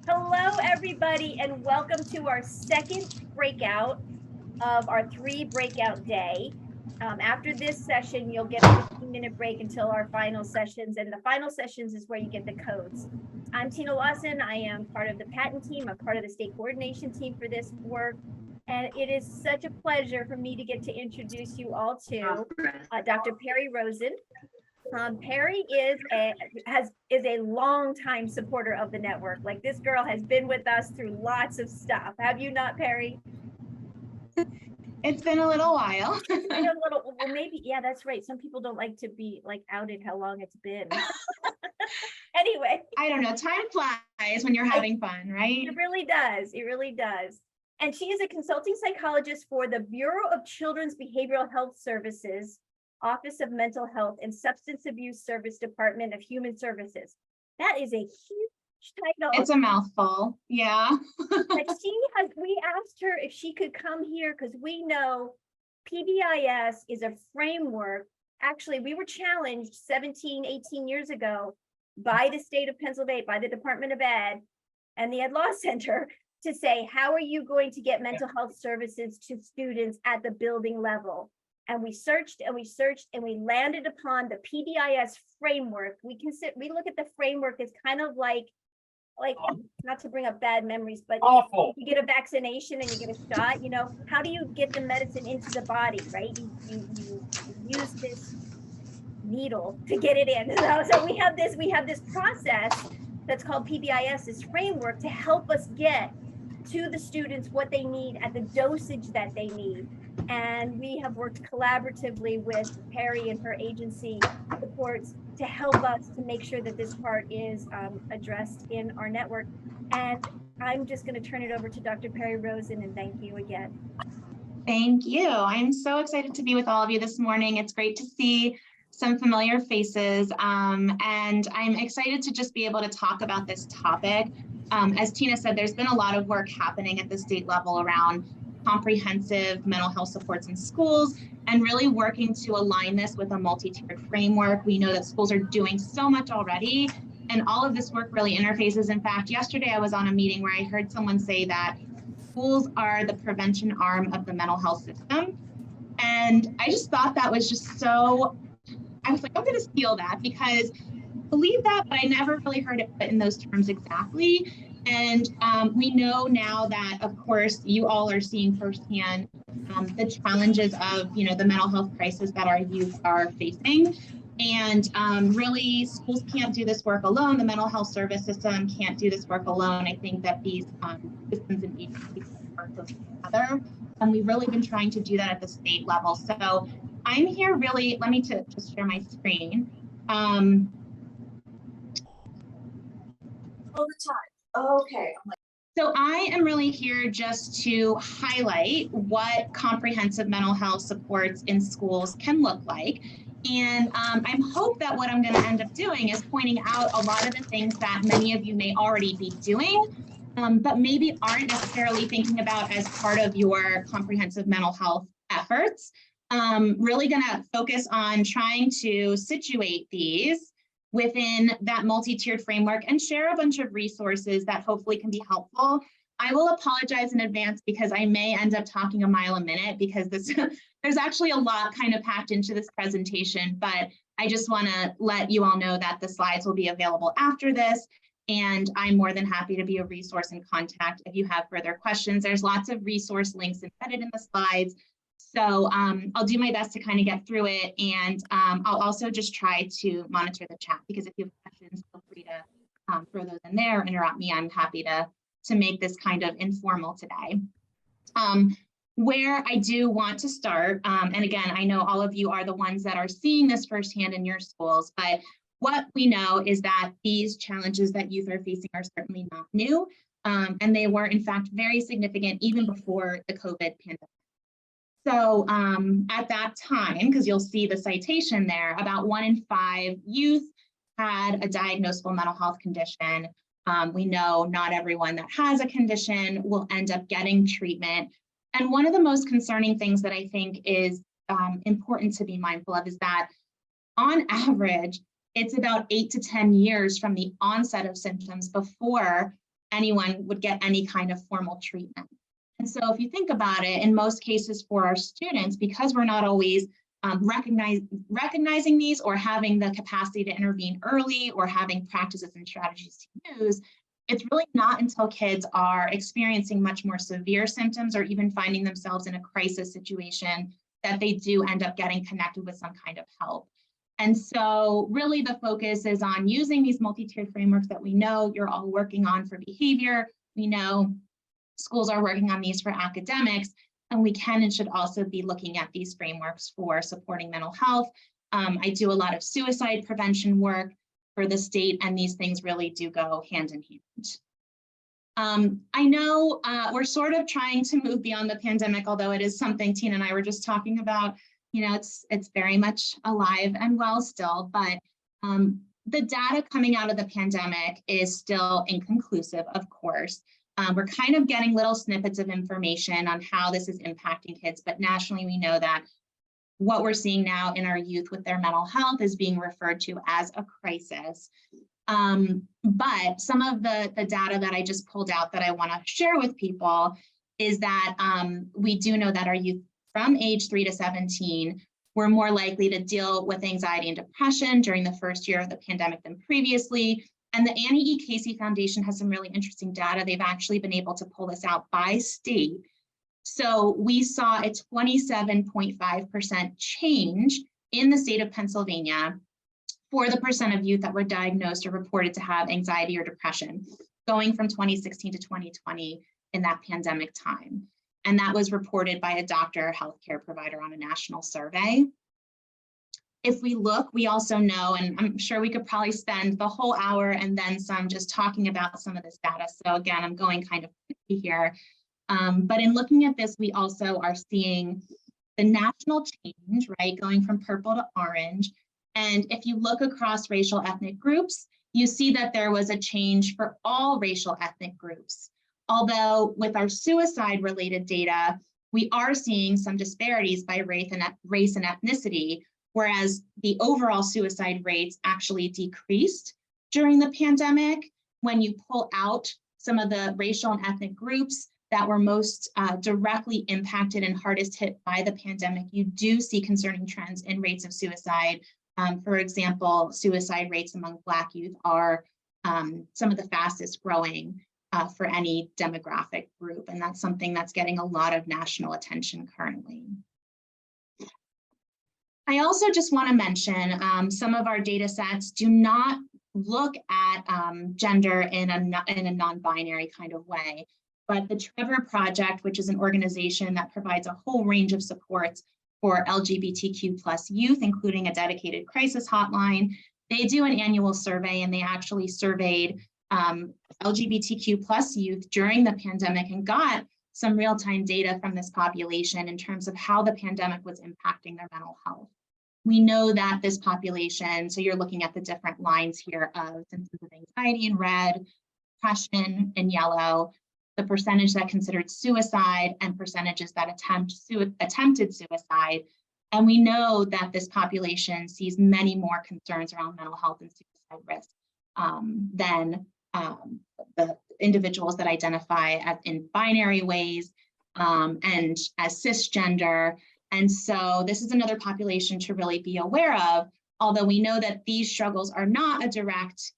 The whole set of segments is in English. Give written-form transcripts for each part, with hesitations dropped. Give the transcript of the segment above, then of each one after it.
Hello, everybody, and welcome to our second breakout of our 3 breakout day. After this session, you'll get a 15-minute break until our final sessions, and the final sessions is where you get the codes. I'm Tina Lawson. I am part of the patent team. I'm part of the state coordination team for this work, and it is such a pleasure for me to get to introduce you all to Dr. Perri Rosen. Perri is a longtime supporter of the network. Like, this girl has been with us through lots of stuff. Have you not, Perri? It's been a little while. Well, maybe, yeah, that's right. Some people don't like to be like outed how long it's been. Anyway. I don't know, time flies when you're having fun, right? It really does. It really does. And she is a consulting psychologist for the Bureau of Children's Behavioral Health Services, Office of Mental Health and Substance Abuse Service, Department of Human Services. That is a huge title. It's a mouthful, yeah. But we asked her if she could come here because we know PBIS is a framework. Actually, we were challenged 17, 18 years ago by the state of Pennsylvania, by the Department of Ed and the Ed Law Center, to say, how are you going to get mental health services to students at the building level? And we searched and we searched and we landed upon the PBIS framework. We look at the framework as kind of like not to bring up bad memories, but you get a vaccination and you get a shot, how do you get the medicine into the body, right? You use this needle to get it in. So we have this process that's called PBIS, this framework to help us get to the students what they need at the dosage that they need. And we have worked collaboratively with Perri and her agency supports to help us to make sure that this part is addressed in our network. And I'm just going to turn it over to Dr. Perri Rosen, and thank you again. Thank you. I'm so excited to be with all of you this morning. It's great to see some familiar faces, and I'm excited to just be able to talk about this topic. As Tina said, there's been a lot of work happening at the state level around comprehensive mental health supports in schools and really working to align this with a multi-tiered framework. We know that schools are doing so much already, and all of this work really interfaces. In fact, yesterday I was on a meeting where I heard someone say that schools are the prevention arm of the mental health system. And I just thought that was just so, I was like, I'm going to steal that because I believe that, but I never really heard it put in those terms exactly. And we know now that, of course, you all are seeing firsthand the challenges of, the mental health crisis that our youth are facing. And really, schools can't do this work alone. The mental health service system can't do this work alone. I think that these systems and agencies work together. And we've really been trying to do that at the state level. So I'm here really, let me just share my screen. All the time. Okay. So I am really here just to highlight what comprehensive mental health supports in schools can look like. And I hope that what I'm going to end up doing is pointing out a lot of the things that many of you may already be doing, but maybe aren't necessarily thinking about as part of your comprehensive mental health efforts. Really going to focus on trying to situate these within that multi-tiered framework and share a bunch of resources that hopefully can be helpful. I will apologize in advance because I may end up talking a mile a minute because there's actually a lot kind of packed into this presentation, but I just want to let you all know that the slides will be available after this, and I'm more than happy to be a resource and contact if you have further questions. There's lots of resource links embedded in the slides. So I'll do my best to kind of get through it, and I'll also just try to monitor the chat because if you have questions, feel free to throw those in there, interrupt me. I'm happy to make this kind of informal today. Where I do want to start, and again, I know all of you are the ones that are seeing this firsthand in your schools, but what we know is that these challenges that youth are facing are certainly not new, and they were in fact very significant even before the COVID pandemic. So at that time, because you'll see the citation there, about 1 in 5 youth had a diagnosable mental health condition. We know not everyone that has a condition will end up getting treatment. And one of the most concerning things that I think is important to be mindful of is that on average, it's about 8 to 10 years from the onset of symptoms before anyone would get any kind of formal treatment. And so if you think about it, in most cases for our students, because we're not always recognizing these or having the capacity to intervene early or having practices and strategies to use, it's really not until kids are experiencing much more severe symptoms or even finding themselves in a crisis situation that they do end up getting connected with some kind of help. And so really the focus is on using these multi-tiered frameworks that we know you're all working on for behavior. We know schools are working on these for academics, and we can and should also be looking at these frameworks for supporting mental health. I do a lot of suicide prevention work for the state, and these things really do go hand in hand. I know we're sort of trying to move beyond the pandemic, although it is something Tina and I were just talking about. You know, it's very much alive and well still, but the data coming out of the pandemic is still inconclusive, of course. We're kind of getting little snippets of information on how this is impacting kids, but nationally we know that what we're seeing now in our youth with their mental health is being referred to as a crisis. But some of the data that I just pulled out that I want to share with people is that we do know that our youth from age 3 to 17 were more likely to deal with anxiety and depression during the first year of the pandemic than previously. And the Annie E. Casey Foundation has some really interesting data. They've actually been able to pull this out by state. So we saw a 27.5% change in the state of Pennsylvania for the percent of youth that were diagnosed or reported to have anxiety or depression, going from 2016 to 2020 in that pandemic time. And that was reported by a doctor or healthcare provider on a national survey. If we look, we also know, and I'm sure we could probably spend the whole hour and then some just talking about some of this data. So again, I'm going kind of quickly here. But in looking at this, we also are seeing the national change, right, going from purple to orange. And if you look across racial ethnic groups, you see that there was a change for all racial ethnic groups. Although with our suicide related data, we are seeing some disparities by race and ethnicity, whereas the overall suicide rates actually decreased during the pandemic. When you pull out some of the racial and ethnic groups that were most directly impacted and hardest hit by the pandemic, you do see concerning trends in rates of suicide. For example, suicide rates among Black youth are some of the fastest growing for any demographic group, and that's something that's getting a lot of national attention currently. I also just want to mention some of our data sets do not look at gender in a non-binary kind of way, but the Trevor Project, which is an organization that provides a whole range of supports for LGBTQ+ youth, including a dedicated crisis hotline, they do an annual survey, and they actually surveyed LGBTQ+ youth during the pandemic and got some real-time data from this population in terms of how the pandemic was impacting their mental health. We know that this population, so you're looking at the different lines here of symptoms of anxiety in red, depression in yellow, the percentage that considered suicide, and percentages that attempted suicide. And we know that this population sees many more concerns around mental health and suicide risk than the individuals that identify as in binary ways and as cisgender. And so this is another population to really be aware of, although we know that these struggles are not a direct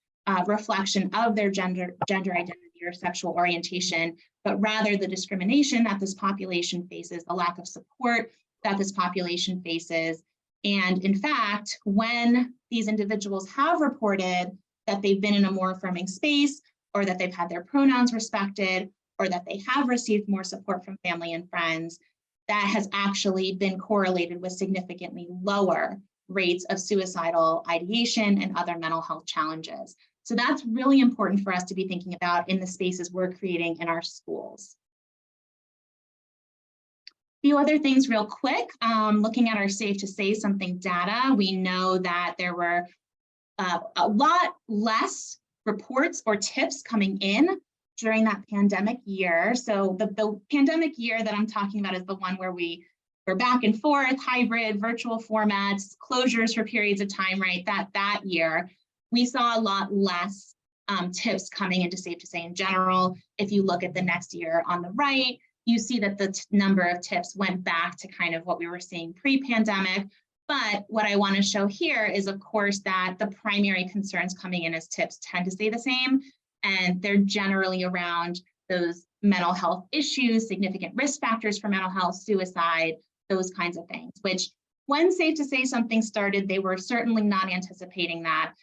reflection of their gender identity or sexual orientation, but rather the discrimination that this population faces, the lack of support that this population faces. And in fact, when these individuals have reported that they've been in a more affirming space, or that they've had their pronouns respected, or that they have received more support from family and friends, that has actually been correlated with significantly lower rates of suicidal ideation and other mental health challenges. So that's really important for us to be thinking about in the spaces we're creating in our schools. A few other things real quick, looking at our Safe to Say Something data, we know that there were a lot less reports or tips coming in during that pandemic year. So the pandemic year that I'm talking about is the one where we were back and forth, hybrid, virtual formats, closures for periods of time, right? That year, we saw a lot less tips coming into Safe to Say in general. If you look at the next year on the right, you see that the number of tips went back to kind of what we were seeing pre-pandemic. But what I want to show here is, of course, that the primary concerns coming in as tips tend to stay the same, and they're generally around those mental health issues, significant risk factors for mental health, suicide, those kinds of things, which when Safe to Say something started, they were certainly not anticipating that.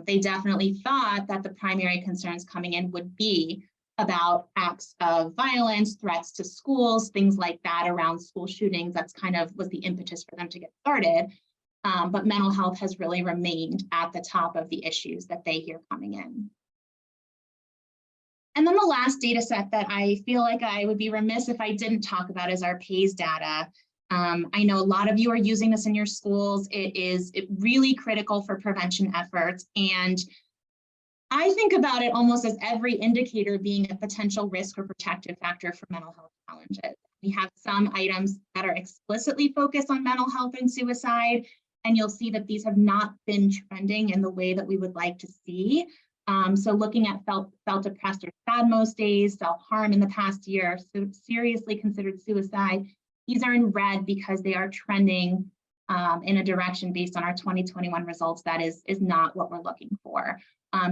They definitely thought that the primary concerns coming in would be about acts of violence, threats to schools, things like that around school shootings. That's kind of was the impetus for them to get started. But mental health has really remained at the top of the issues that they hear coming in. And then the last data set that I feel like I would be remiss if I didn't talk about is our PACE data. I know a lot of you are using this in your schools. It is really critical for prevention efforts. And I think about it almost as every indicator being a potential risk or protective factor for mental health challenges. We have some items that are explicitly focused on mental health and suicide, and you'll see that these have not been trending in the way that we would like to see. So looking at felt depressed or sad most days, self-harm in the past year, so seriously considered suicide, these are in red because they are trending in a direction based on our 2021 results that is not what we're looking for.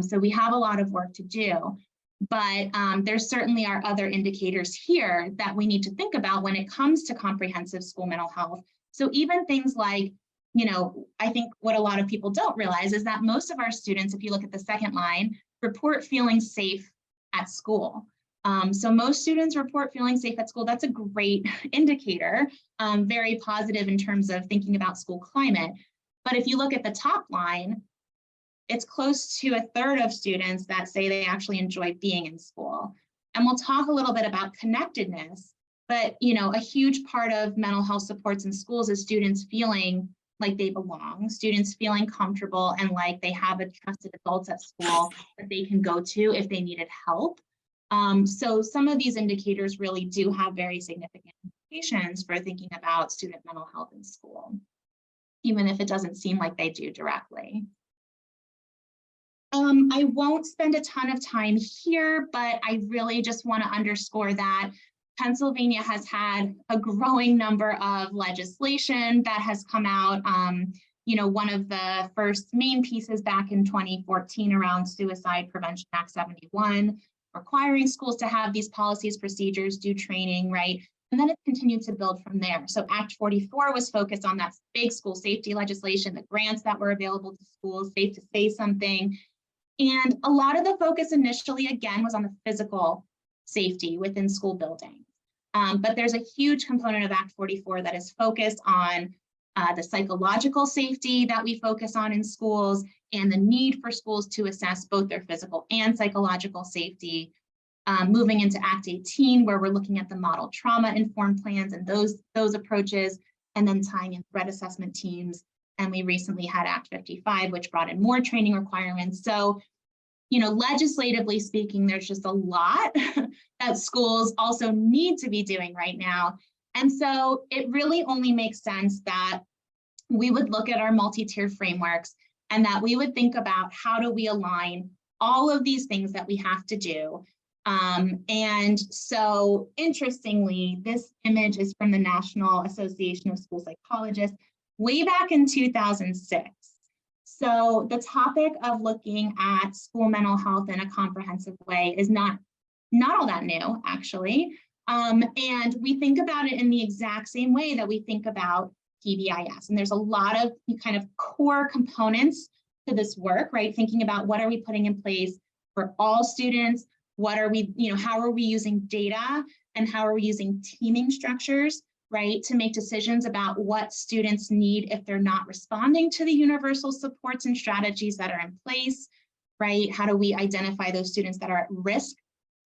So we have a lot of work to do, but there certainly are other indicators here that we need to think about when it comes to comprehensive school mental health. So even things like, you know, I think what a lot of people don't realize is that most of our students, if you look at the second line, report feeling safe at school. So most students report feeling safe at school. That's a great indicator, very positive in terms of thinking about school climate. But if you look at the top line, it's close to a third of students that say they actually enjoy being in school. And we'll talk a little bit about connectedness, but you know, a huge part of mental health supports in schools is students feeling like they belong, students feeling comfortable and like they have a trusted adults at school that they can go to if they needed help. So some of these indicators really do have very significant implications for thinking about student mental health in school, even if it doesn't seem like they do directly. I won't spend a ton of time here, but I really just want to underscore that Pennsylvania has had a growing number of legislation that has come out. You know, one of the first main pieces back in 2014 around Suicide Prevention Act 71, requiring schools to have these policies, procedures, do training, right? And then it's continued to build from there. So Act 44 was focused on that big school safety legislation, the grants that were available to schools, Safe to Say something. And a lot of the focus initially, again, was on the physical safety within school buildings. But there's a huge component of Act 44 that is focused on the psychological safety that we focus on in schools and the need for schools to assess both their physical and psychological safety. Moving into Act 18, where we're looking at the model trauma-informed plans and those approaches, and then tying in threat assessment teams. And we recently had Act 55, which brought in more training requirements. So, you know, legislatively speaking, there's just a lot that schools also need to be doing right now. And so it really only makes sense that we would look at our multi-tier frameworks and that we would think about how do we align all of these things that we have to do. And so interestingly, this image is from the National Association of School Psychologists way back in 2006. So the topic of looking at school mental health in a comprehensive way is not all that new, actually. And we think about it in the exact same way that we think about PBIS. And there's a lot of kind of core components to this work, right? Thinking about what are we putting in place for all students? What are we, you know, how are we using data and how are we using teaming structures, right, to make decisions about what students need if they're not responding to the universal supports and strategies that are in place, right? How do we identify those students that are at risk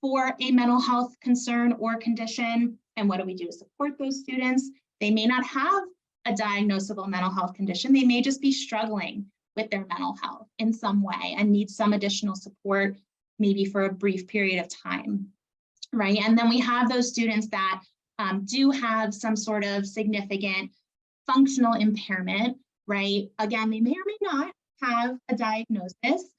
for a mental health concern or condition? And what do we do to support those students? They may not have a diagnosable mental health condition. They may just be struggling with their mental health in some way and need some additional support, maybe for a brief period of time, right? And then we have those students that do have some sort of significant functional impairment, right? Again, they may or may not have a diagnosis,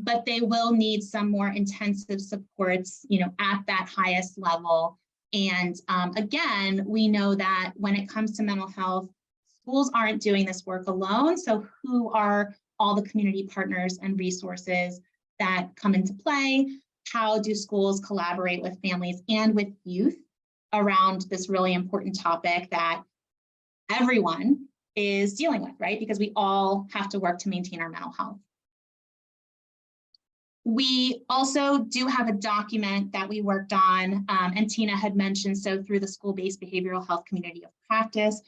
but they will need some more intensive supports, at that highest level. And again, we know that when it comes to mental health, schools aren't doing this work alone. So who are all the community partners and resources that come into play? How do schools collaborate with families and with youth around this really important topic that everyone is dealing with, right? Because we all have to work to maintain our mental health. We also do have a document that we worked on, and Tina had mentioned, so through the school-based behavioral health community of practice,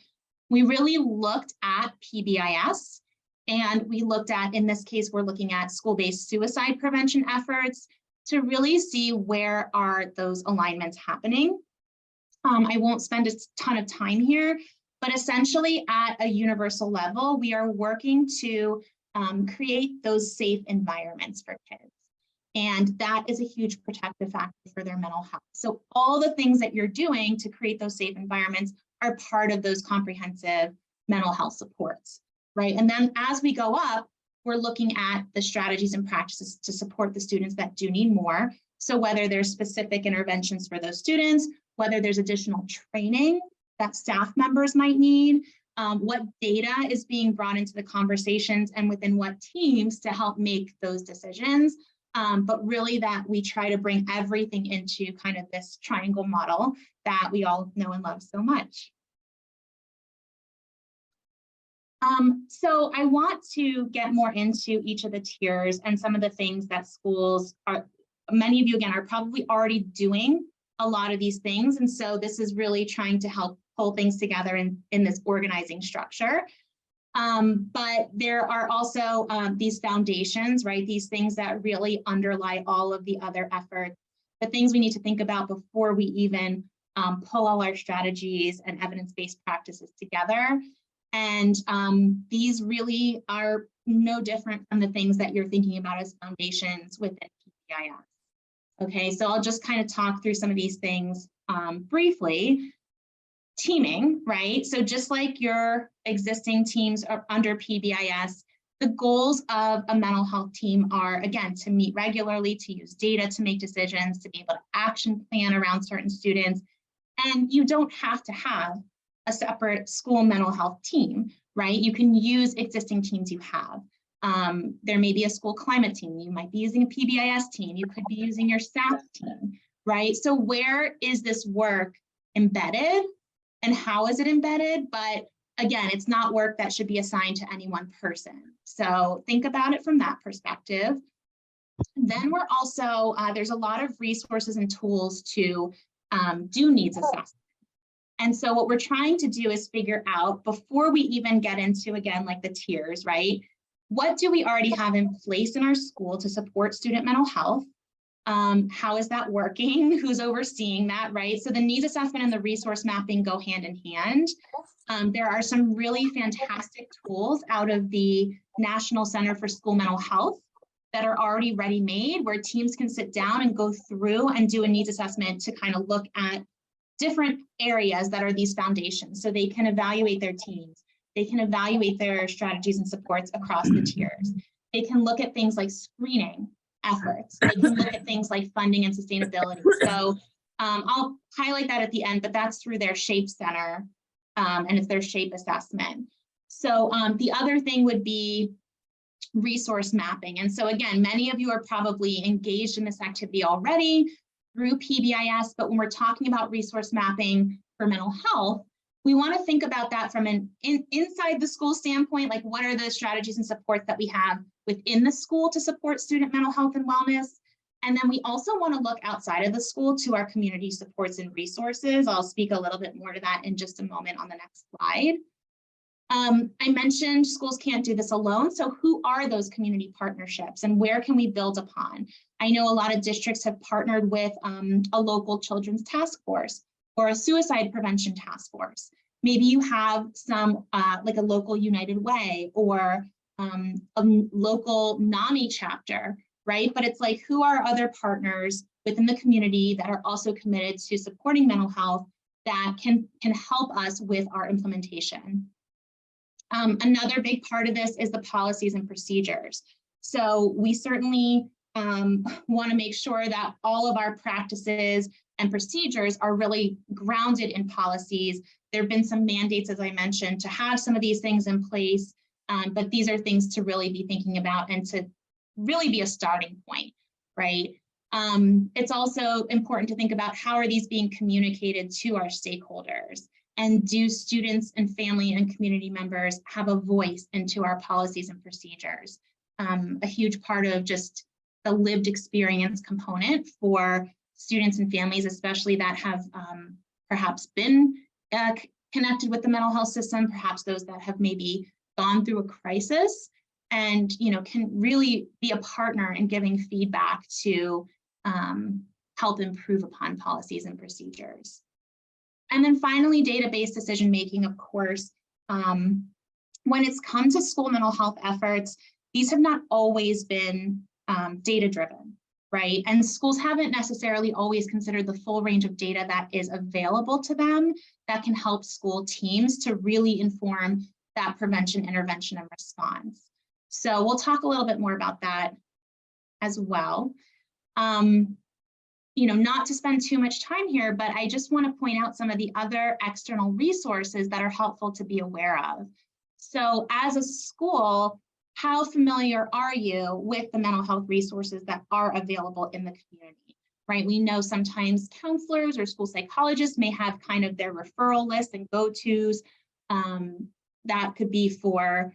we really looked at PBIS, and we looked at, in this case, we're looking at school-based suicide prevention efforts to really see where are those alignments happening. I won't spend a ton of time here, but essentially at a universal level, we are working to create those safe environments for kids. And that is a huge protective factor for their mental health. So all the things that you're doing to create those safe environments are part of those comprehensive mental health supports, right? And then as we go up, we're looking at the strategies and practices to support the students that do need more. So whether there's specific interventions for those students, whether there's additional training that staff members might need, what data is being brought into the conversations and within what teams to help make those decisions. But really that we try to bring everything into kind of this triangle model that we all know and love so much. So I want to get more into each of the tiers and some of the things that schools are, many of you again are probably already doing a lot of these things. And so this is really trying to help pull things together in this organizing structure. But there are also these foundations, right? These things that really underlie all of the other efforts, the things we need to think about before we even pull all our strategies and evidence-based practices together. And these really are no different from the things that you're thinking about as foundations within PBIS. Okay, so I'll just kind of talk through some of these things briefly. Teaming, right? So just like your existing teams are under PBIS, the goals of a mental health team are, again, to meet regularly, to use data to make decisions, to be able to action plan around certain students. And you don't have to have a separate school mental health team, right? You can use existing teams you have. There may be a school climate team. You might be using a PBIS team. You could be using your staff team, right? So where is this work embedded? And how is it embedded? But again, it's not work that should be assigned to any one person. So think about it from that perspective. Then we're also, there's a lot of resources and tools to do needs assessment. And so what we're trying to do is figure out, before we even get into, again, like the tiers, right? What do we already have in place in our school to support student mental health? How is that working? Who's overseeing that, right? So the needs assessment and the resource mapping go hand in hand. There are some really fantastic tools out of the National Center for School Mental Health that are already ready-made, where teams can sit down and go through and do a needs assessment to kind of look at different areas that are these foundations. So they can evaluate their teams. They can evaluate their strategies and supports across the tiers. They can look at things like screening efforts. They can look at things like funding and sustainability. So I'll highlight that at the end, but that's through their SHAPE Center, and it's their SHAPE assessment. So the other thing would be resource mapping. And so again, many of you are probably engaged in this activity already through PBIS, but when we're talking about resource mapping for mental health, we want to think about that from an inside the school standpoint, like what are the strategies and supports that we have within the school to support student mental health and wellness. And then we also want to look outside of the school to our community supports and resources. I'll speak a little bit more to that in just a moment on the next slide. I mentioned schools can't do this alone. So who are those community partnerships and where can we build upon? I know a lot of districts have partnered with a local children's task force or a suicide prevention task force. Maybe you have some like a local United Way or a local NAMI chapter, right? But it's like, who are other partners within the community that are also committed to supporting mental health that can help us with our implementation? Another big part of this is the policies and procedures. So we certainly want to make sure that all of our practices and procedures are really grounded in policies. There have been some mandates, as I mentioned, to have some of these things in place, but these are things to really be thinking about and to really be a starting point, right? It's also important to think about how are these being communicated to our stakeholders, and do students and family and community members have a voice into our policies and procedures? A huge part of just the lived experience component for students and families, especially that have perhaps been connected with the mental health system, perhaps those that have maybe gone through a crisis, and can really be a partner in giving feedback to help improve upon policies and procedures. And then finally, database decision making, of course. When it's come to school mental health efforts, these have not always been data driven, right? And schools haven't necessarily always considered the full range of data that is available to them that can help school teams to really inform that prevention, intervention, and response. So we'll talk a little bit more about that as well. Not to spend too much time here, but I just want to point out some of the other external resources that are helpful to be aware of. So as a school, how familiar are you with the mental health resources that are available in the community, right? We know sometimes counselors or school psychologists may have kind of their referral list and go-tos. That could be for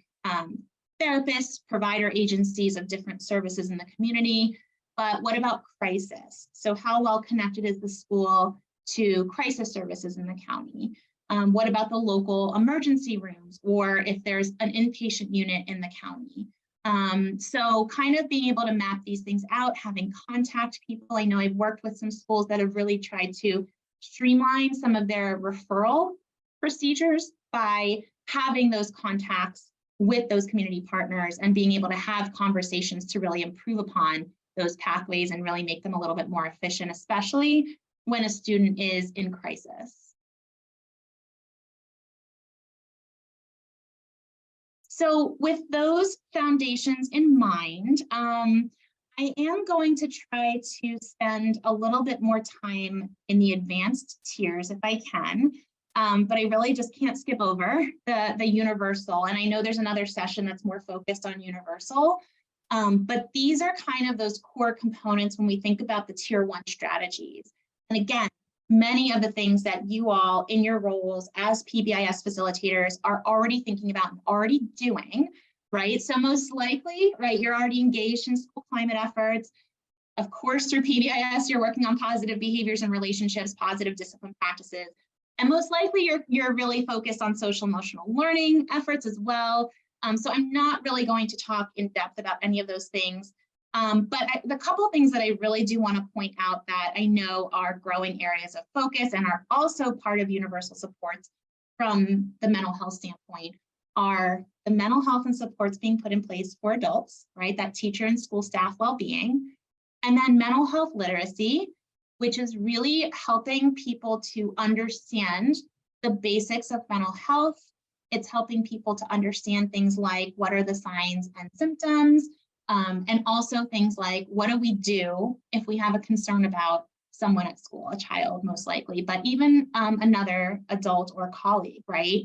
therapists, provider agencies of different services in the community. But what about crisis? So how well connected is the school to crisis services in the county? What about the local emergency rooms, or if there's an inpatient unit in the county? So kind of being able to map these things out, having contact people. I know I've worked with some schools that have really tried to streamline some of their referral procedures by having those contacts with those community partners and being able to have conversations to really improve upon those pathways and really make them a little bit more efficient, especially when a student is in crisis. So with those foundations in mind, I am going to try to spend a little bit more time in the advanced tiers if I can, but I really just can't skip over the universal. And I know there's another session that's more focused on universal, but these are kind of those core components when we think about the tier 1 strategies. And again, many of the things that you all in your roles as PBIS facilitators are already thinking about and already doing, right? So most likely, right, you're already engaged in school climate efforts. Of course, through PBIS, you're working on positive behaviors and relationships, positive discipline practices. And most likely you're really focused on social emotional learning efforts as well. So I'm not really going to talk in depth about any of those things. But the couple of things that I really do want to point out that I know are growing areas of focus and are also part of universal supports from the mental health standpoint are the mental health and supports being put in place for adults, right? That teacher and school staff well-being, and then mental health literacy, which is really helping people to understand the basics of mental health. It's helping people to understand things like what are the signs and symptoms, and also things like what do we do if we have a concern about someone at school, a child most likely, but even another adult or colleague, right?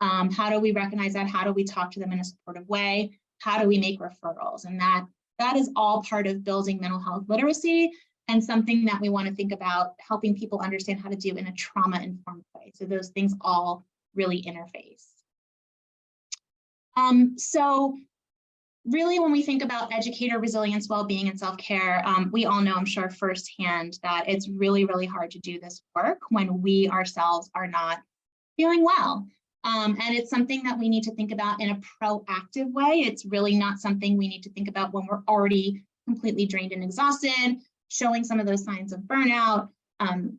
How do we recognize that? How do we talk to them in a supportive way? How do we make referrals? And that is all part of building mental health literacy and something that we want to think about helping people understand how to do in a trauma-informed way. So those things all really interface. So really, when we think about educator resilience, well-being, and self-care, we all know, I'm sure, firsthand that it's really, really hard to do this work when we ourselves are not feeling well. And it's something that we need to think about in a proactive way. It's really not something we need to think about when we're already completely drained and exhausted, showing some of those signs of burnout,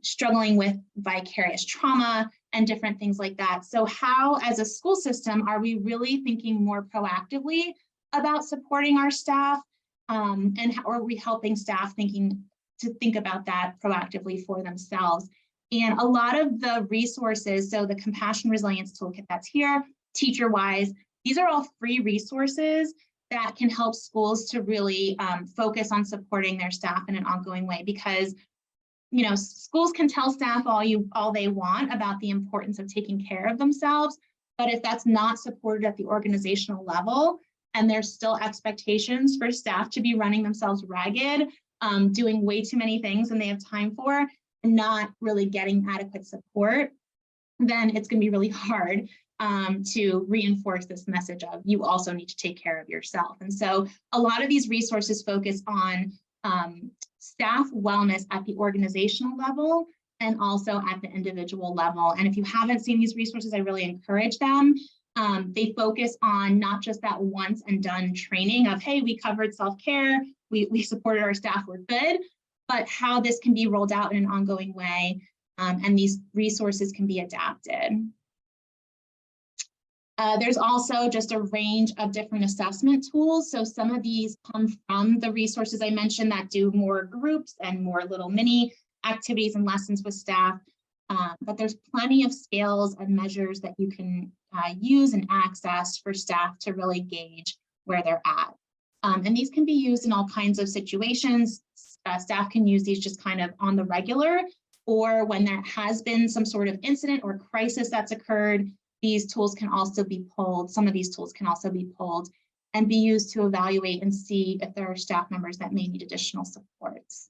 struggling with vicarious trauma, and different things like that. So how, as a school system, are we really thinking more proactively about supporting our staff, and how are we helping staff to think about that proactively for themselves? And a lot of the resources, so the Compassion Resilience Toolkit that's here, TeacherWise, these are all free resources that can help schools to really focus on supporting their staff in an ongoing way, because schools can tell staff all they want about the importance of taking care of themselves, but if that's not supported at the organizational level, and there's still expectations for staff to be running themselves ragged, doing way too many things than they have time for, and not really getting adequate support, then it's going to be really hard to reinforce this message of you also need to take care of yourself. And so a lot of these resources focus on staff wellness at the organizational level and also at the individual level. And if you haven't seen these resources, I really encourage them. They focus on not just that once and done training of, hey, we covered self-care, we supported our staff, we're good, but how this can be rolled out in an ongoing way, and these resources can be adapted. There's also just a range of different assessment tools. So some of these come from the resources I mentioned that do more groups and more little mini activities and lessons with staff. But there's plenty of scales and measures that you can use and access for staff to really gauge where they're at. And these can be used in all kinds of situations. Staff can use these just kind of on the regular, or when there has been some sort of incident or crisis that's occurred, these tools can also be pulled. Some of these tools can also be pulled and be used to evaluate and see if there are staff members that may need additional supports.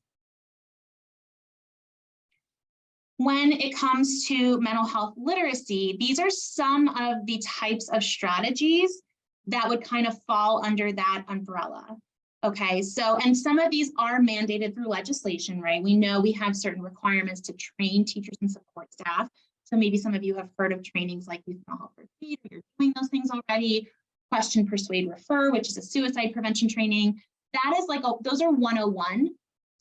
When it comes to mental health literacy, these are some of the types of strategies that would kind of fall under that umbrella. Okay, so, and some of these are mandated through legislation, right? We know we have certain requirements to train teachers and support staff. So maybe some of you have heard of trainings like Youth Mental Health First Aid, or you're doing those things already. Question, Persuade, Refer, which is a suicide prevention training. That is like, those are 101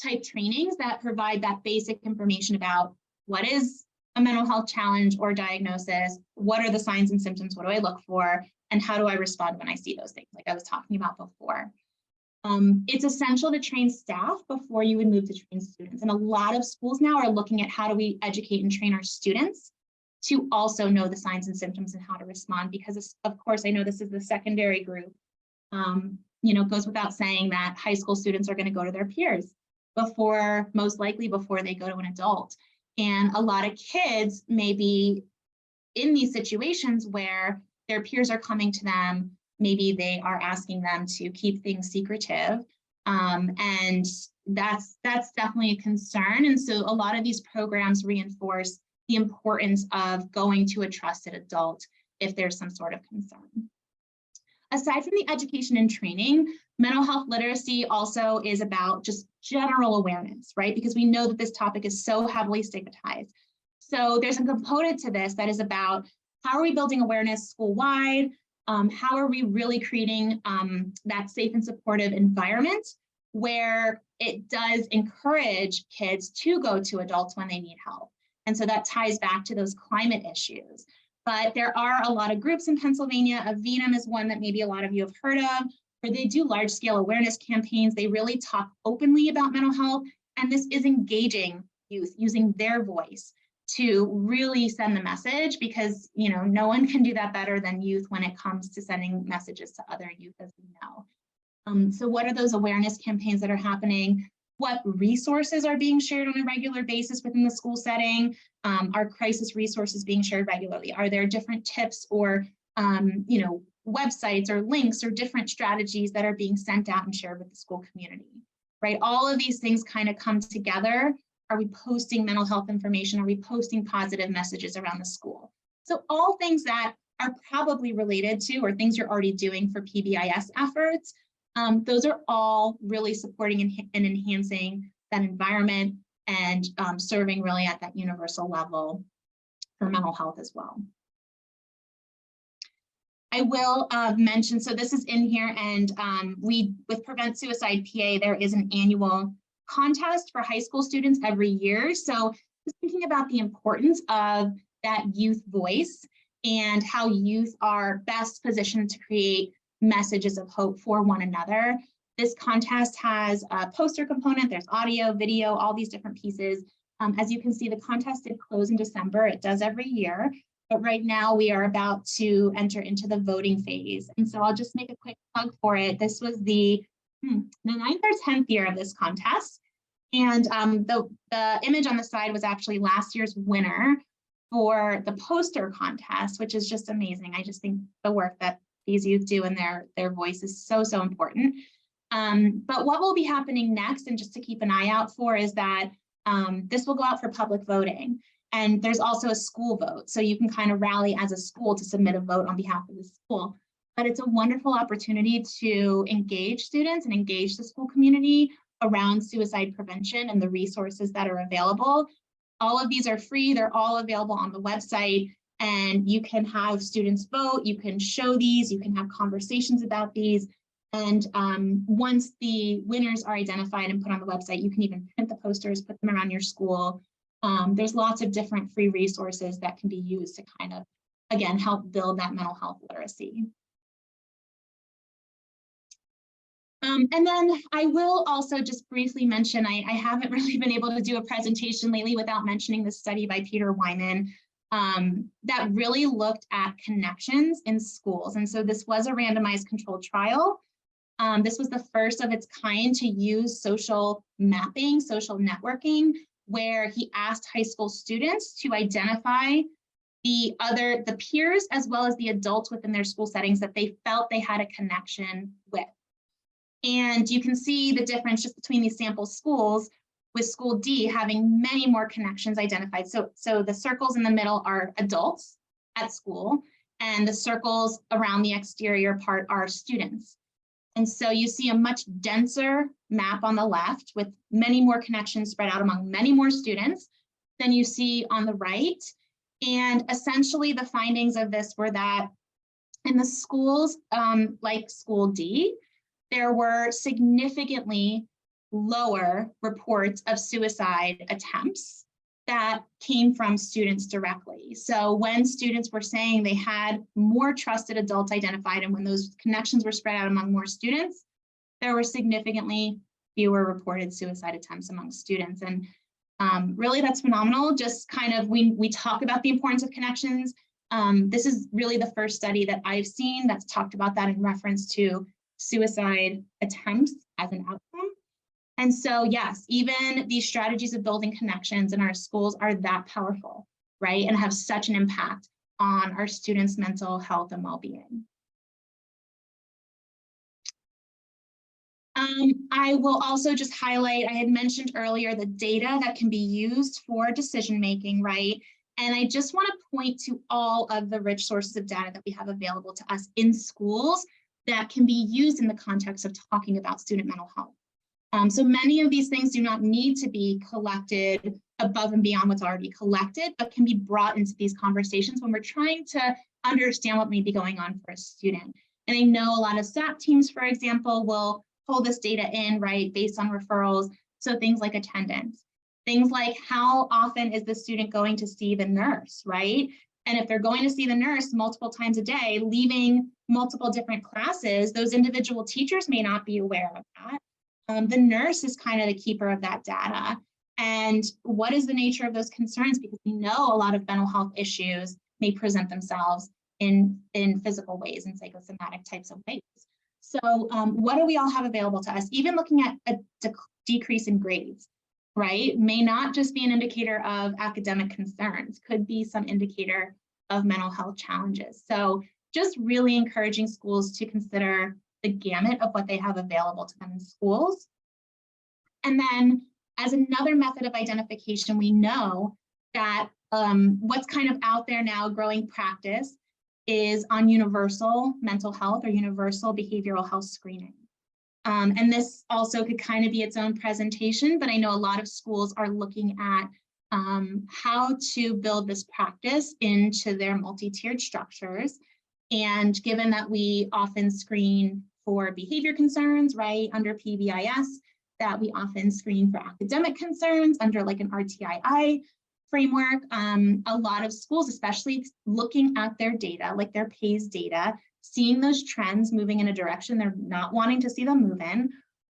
type trainings that provide that basic information about what is a mental health challenge or diagnosis, what are the signs and symptoms, what do I look for, and how do I respond when I see those things, like I was talking about before. It's essential to train staff before you would move to train students. And a lot of schools now are looking at how do we educate and train our students to also know the signs and symptoms and how to respond, because of course, I know this is the secondary group. It goes without saying that high school students are going to go to their peers most likely before they go to an adult. And a lot of kids may be in these situations where their peers are coming to them. Maybe they are asking them to keep things secretive. And that's definitely a concern. And so a lot of these programs reinforce the importance of going to a trusted adult if there's some sort of concern. Aside from the education and training, mental health literacy also is about just general awareness, right? Because we know that this topic is so heavily stigmatized. So there's a component to this that is about how are we building awareness school-wide? How are we really creating that safe and supportive environment where it does encourage kids to go to adults when they need help? And so that ties back to those climate issues. But there are a lot of groups in Pennsylvania. Avenum is one that maybe a lot of you have heard of, where they do large-scale awareness campaigns. They really talk openly about mental health, and this is engaging youth, using their voice to really send the message, because no one can do that better than youth when it comes to sending messages to other youth, as we know. So what are those awareness campaigns that are happening? What resources are being shared on a regular basis within the school setting? Are crisis resources being shared regularly? Are there different tips or websites or links or different strategies that are being sent out and shared with the school community, right? All of these things kind of come together. Are we posting mental health information? Are we posting positive messages around the school? So all things that are probably related to, or things you're already doing for PBIS efforts, those are all really supporting and enhancing that environment and serving really at that universal level for mental health as well. I will mention, so this is in here, and with Prevent Suicide PA, there is an annual contest for high school students every year. So just thinking about the importance of that youth voice and how youth are best positioned to create messages of hope for one another. This contest has a poster component, there's audio, video, all these different pieces. As you can see, the contest did close in December. It does every year. But right now we are about to enter into the voting phase. And so I'll just make a quick plug for it. This was the 9th or 10th year of this contest. And the image on the side was actually last year's winner for the poster contest, which is just amazing. I just think the work that these youth do and their voice is so, so important. But what will be happening next, and just to keep an eye out for, is that this will go out for public voting. And there's also a school vote. So you can kind of rally as a school to submit a vote on behalf of the school. But it's a wonderful opportunity to engage students and engage the school community around suicide prevention and the resources that are available. All of these are free. They're all available on the website, and you can have students vote. You can show these, you can have conversations about these. And once the winners are identified and put on the website, you can even print the posters, put them around your school. There's lots of different free resources that can be used to kind of, again, help build that mental health literacy. And then I will also just briefly mention, I haven't really been able to do a presentation lately without mentioning the study by Peter Wyman that really looked at connections in schools. And so this was a randomized controlled trial. This was the first of its kind to use social mapping, social networking, where he asked high school students to identify the peers as well as the adults within their school settings that they felt they had a connection with. And you can see the difference just between these sample schools, with school D having many more connections identified. So the circles in the middle are adults at school, and the circles around the exterior part are students. And so you see a much denser map on the left with many more connections spread out among many more students than you see on the right. And essentially the findings of this were that in the schools like school D, there were significantly lower reports of suicide attempts that came from students directly. So when students were saying they had more trusted adults identified, and when those connections were spread out among more students, there were significantly fewer reported suicide attempts among students. And really that's phenomenal. Just kind of, we talk about the importance of connections. This is really the first study that I've seen that's talked about that in reference to suicide attempts as an outcome. And so, yes, even these strategies of building connections in our schools are that powerful, right? And have such an impact on our students' mental health and well-being. I will also just highlight, I had mentioned earlier, the data that can be used for decision-making, right? And I just want to point to all of the rich sources of data that we have available to us in schools that can be used in the context of talking about student mental health. So many of these things do not need to be collected above and beyond what's already collected, but can be brought into these conversations when we're trying to understand what may be going on for a student. And I know a lot of SAT teams, for example, will pull this data in, right, based on referrals. So things like attendance, things like how often is the student going to see the nurse, right? And if they're going to see the nurse multiple times a day, leaving multiple different classes, those individual teachers may not be aware of that. The nurse is kind of the keeper of that data. And what is the nature of those concerns? Because we know a lot of mental health issues may present themselves in physical ways and psychosomatic types of ways. So what do we all have available to us? Even looking at a decrease in grades, right, may not just be an indicator of academic concerns, could be some indicator of mental health challenges. So just really encouraging schools to consider the gamut of what they have available to them in schools. And then as another method of identification, we know that what's kind of out there now, growing practice, is on universal mental health or universal behavioral health screening. And this also could kind of be its own presentation, but I know a lot of schools are looking at how to build this practice into their multi-tiered structures. And given that we often screen for behavior concerns, right, under PBIS, that we often screen for academic concerns under like an RTII framework, a lot of schools, especially looking at their data, like their PAYS data, seeing those trends moving in a direction they're not wanting to see them move in,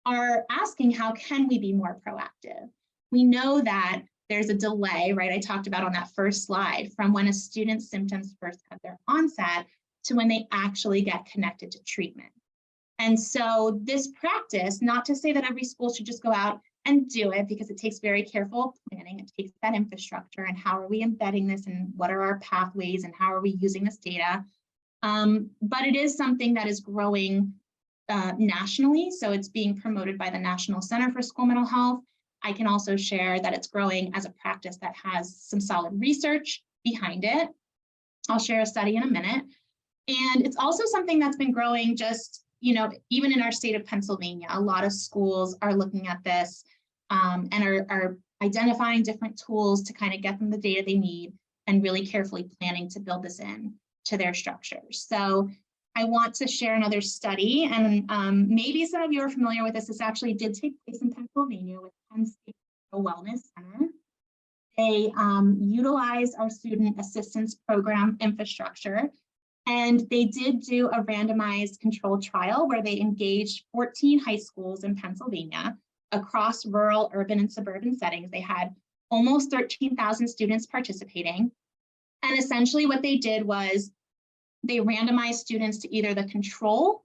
are asking how can we be more proactive? We know that there's a delay, right? I talked about on that first slide from when a student's symptoms first have their onset to when they actually get connected to treatment. And so this practice, not to say that every school should just go out and do it, because it takes very careful planning. It takes that infrastructure and how are we embedding this and what are our pathways and how are we using this data. But it is something that is growing nationally. So it's being promoted by the National Center for School Mental Health. I can also share that it's growing as a practice that has some solid research behind it. I'll share a study in a minute. And it's also something that's been growing just, even in our state of Pennsylvania. A lot of schools are looking at this and are identifying different tools to kind of get them the data they need and really carefully planning to build this in to their structures. So I want to share another study, and maybe some of you are familiar with this. This actually did take place in Pennsylvania with Penn State Wellness Center. They utilized our student assistance program infrastructure, and they did do a randomized controlled trial where they engaged 14 high schools in Pennsylvania across rural, urban, and suburban settings. They had almost 13,000 students participating. And essentially what they did was they randomized students to either the control,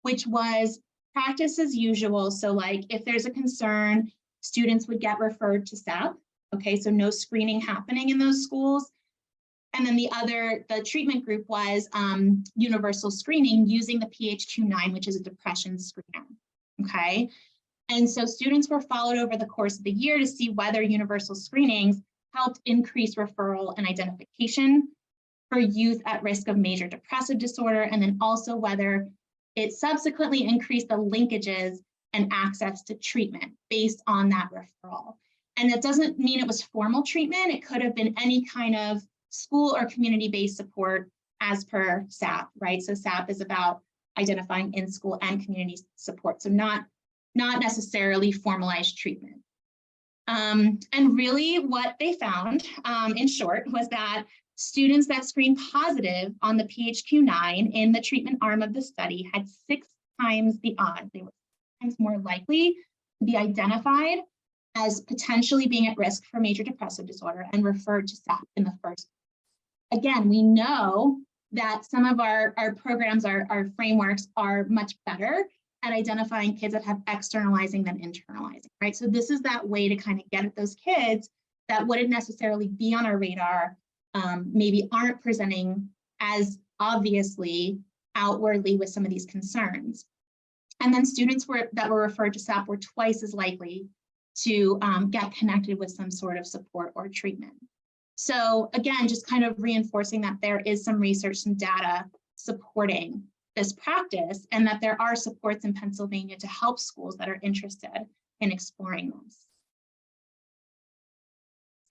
which was practice as usual. So like if there's a concern, students would get referred to SAP. Okay, so no screening happening in those schools. And then the treatment group was universal screening using the PHQ-9, which is a depression screener. Okay, and so students were followed over the course of the year to see whether universal screenings helped increase referral and identification for youth at risk of major depressive disorder, and then also whether it subsequently increased the linkages and access to treatment based on that referral. And that doesn't mean it was formal treatment. It could have been any kind of school or community-based support as per SAP, right? So SAP is about identifying in-school and community support, so not necessarily formalized treatment. And really what they found, in short, was that students that screened positive on the PHQ-9 in the treatment arm of the study had 6 times the odds. They were 6 times more likely to be identified as potentially being at risk for major depressive disorder and referred to SAP in the first. Again, we know that some of our programs, our frameworks are much better at identifying kids that have externalizing than internalizing, right? So this is that way to kind of get at those kids that wouldn't necessarily be on our radar, maybe aren't presenting as obviously outwardly with some of these concerns. And then students that were referred to SAP were twice as likely to get connected with some sort of support or treatment. So again, just kind of reinforcing that there is some research and data supporting this practice, and that there are supports in Pennsylvania to help schools that are interested in exploring this.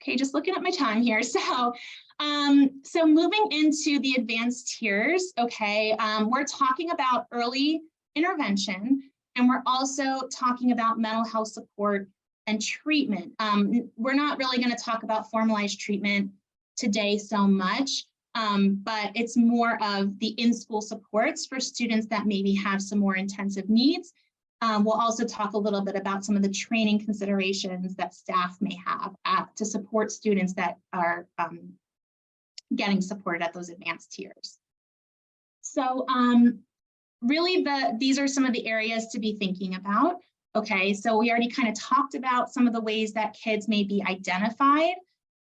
Okay, just looking at my time here. So moving into the advanced tiers, okay, we're talking about early intervention, and we're also talking about mental health support and treatment. We're not really going to talk about formalized treatment today so much, but it's more of the in-school supports for students that maybe have some more intensive needs. We'll also talk a little bit about some of the training considerations that staff may have to support students that are getting supported at those advanced tiers. So really these are some of the areas to be thinking about. Okay, so we already kind of talked about some of the ways that kids may be identified.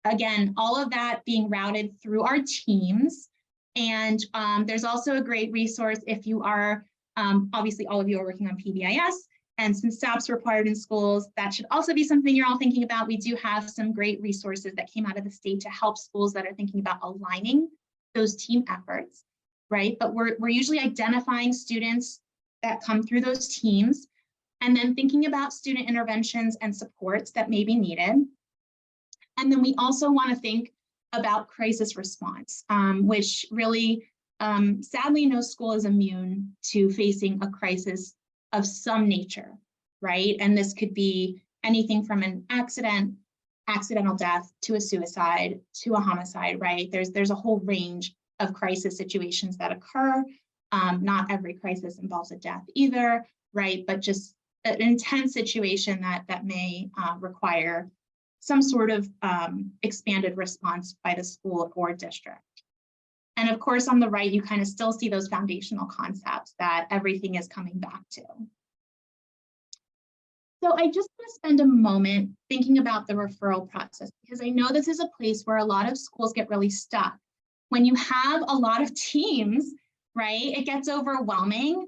Again, all of that being routed through our teams. And there's also a great resource if you are, obviously all of you are working on PBIS, and since SAP's required in schools, that should also be something you're all thinking about. We do have some great resources that came out of the state to help schools that are thinking about aligning those team efforts, right? But we're usually identifying students that come through those teams, and then thinking about student interventions and supports that may be needed. And then we also want to think about crisis response, which really, sadly, no school is immune to facing a crisis of some nature, right? And this could be anything from an accidental death, to a suicide, to a homicide, right? There's a whole range of crisis situations that occur. Not every crisis involves a death either, right? But just an intense situation that may require some sort of expanded response by the school or district. And of course, on the right, you kind of still see those foundational concepts that everything is coming back to. So I just want to spend a moment thinking about the referral process, because I know this is a place where a lot of schools get really stuck. When you have a lot of teams, right, it gets overwhelming.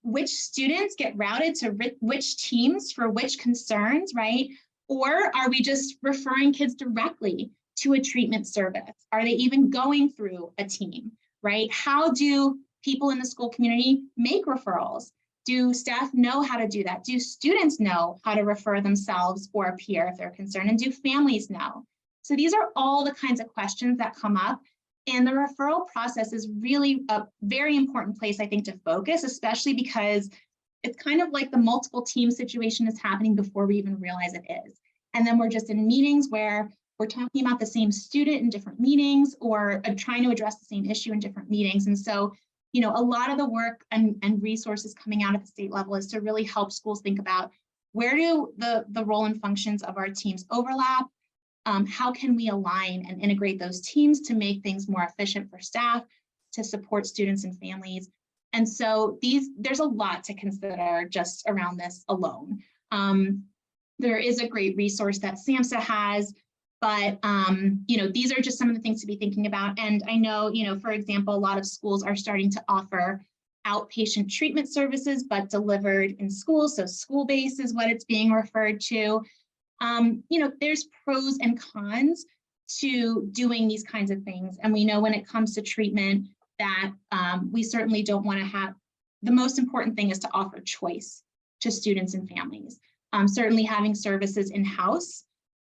Which students get routed to which teams for which concerns, right? Or are we just referring kids directly to a treatment service? Are they even going through a team, right? How do people in the school community make referrals? Do staff know how to do that? Do students know how to refer themselves or a peer if they're concerned? And do families know? So these are all the kinds of questions that come up. And the referral process is really a very important place, I think, to focus, especially because it's kind of like the multiple team situation is happening before we even realize it is. And then we're just in meetings where we're talking about the same student in different meetings, or trying to address the same issue in different meetings. And so, you know, a lot of the work and resources coming out at the state level is to really help schools think about, where do the role and functions of our teams overlap? How can we align and integrate those teams to make things more efficient for staff, to support students and families? And so there's a lot to consider just around this alone. There is a great resource that SAMHSA has, but you know, these are just some of the things to be thinking about. And I know, you know, for example, a lot of schools are starting to offer outpatient treatment services, but delivered in schools. So school-based is what it's being referred to. You know, there's pros and cons to doing these kinds of things. And we know when it comes to treatment that we certainly don't want to have, the most important thing is to offer choice to students and families. Certainly having services in-house